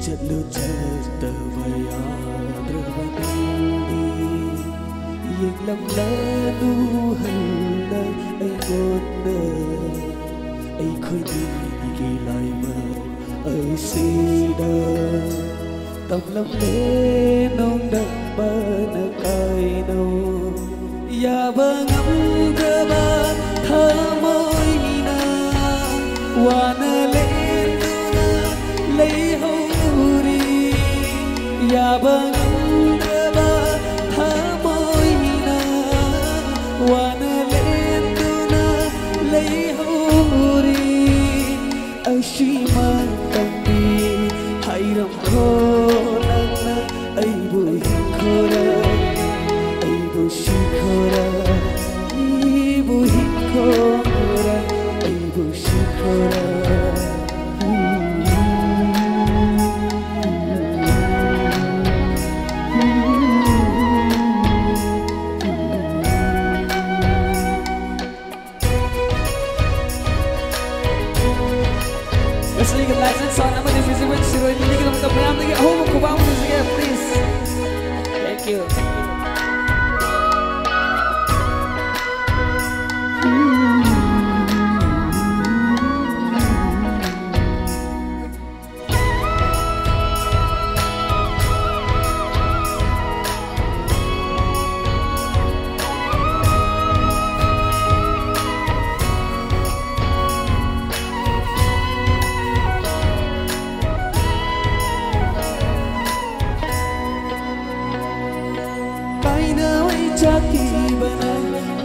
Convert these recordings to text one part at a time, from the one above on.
Chadlu chadta bayadravandi Yek lam lanu handa ay godna Ay khoi di ki lai ma ay sida Tam lam le nong dak ba na kai no Ya ba ngam ra ba tha moi na wa na le na lấy ya bang ba tha moi na wana len tu na lấy hori ashima tambi hai ram kho na ai bu khora ai bu shi khora ai bu khora ai bu shi khora Sige, license on. I'm going to visit with you. You're going to come to get home. Come on, please. Thank you. Jati bana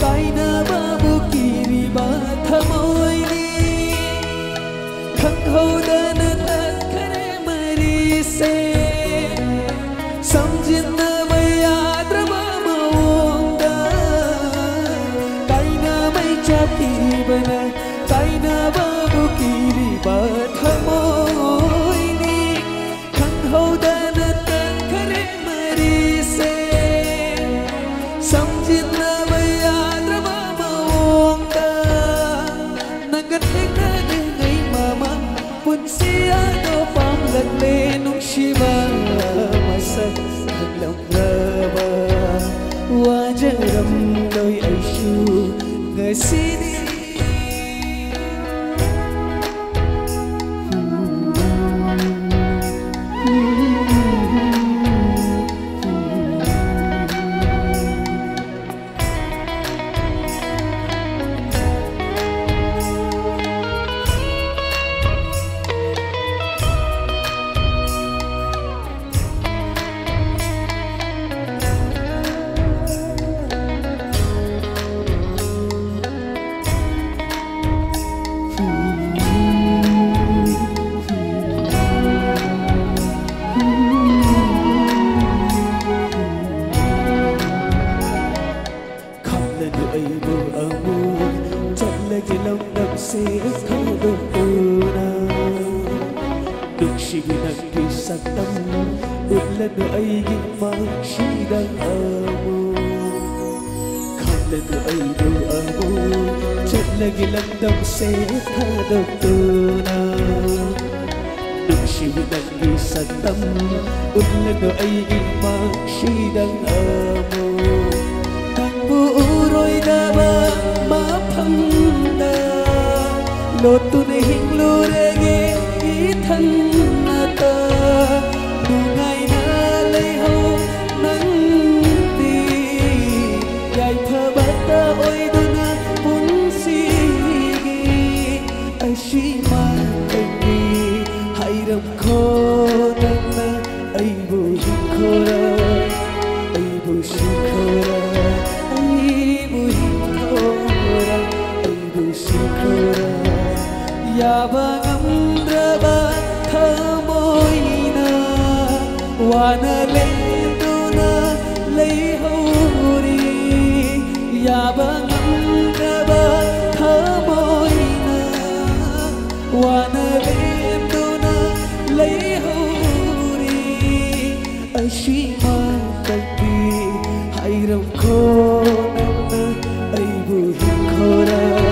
kaina babu kiri ba thamoi ni khang ho dan tat khare mari se samjhin na maya drama maunga kaina mai jati bana kaina babu kiri ba thamoi ni khang ho dan tat khare mari se samjhin na maya drama maunga nagat na ngai mama pun sia do pam lat le nung shiva masak lam raba wajaram doi aishu ngasini lòng đậm sẽ thâu đôi na đừng chỉ vì nặng thì sắc tâm một lần nữa ấy nhưng mà chỉ đang ở mù không lần nữa ấy đâu ở mù chợt lagi lòng đậm sẽ thâu đôi na đừng chỉ vì nặng thì sắc tâm một lần nữa ấy nhưng mà chỉ đang ở mù thằng bu rồi đã ba má thầm lột tu ne hình lu rege ý thân ta đủ ngày na lấy hô nắng tì dài thơ bát ta ôi đôi na muốn si ai chỉ mang anh đi hãy đâm khó nắng na ai bồi khó ra ai bồi si khó ra ai bồi khó ra ai bồi si khó ra ya bangam draba thamoi na wana lenduna lei hori ya bangam draba thamoi na wana lenduna lei hori ashima takdi hairam kho na ai bu khora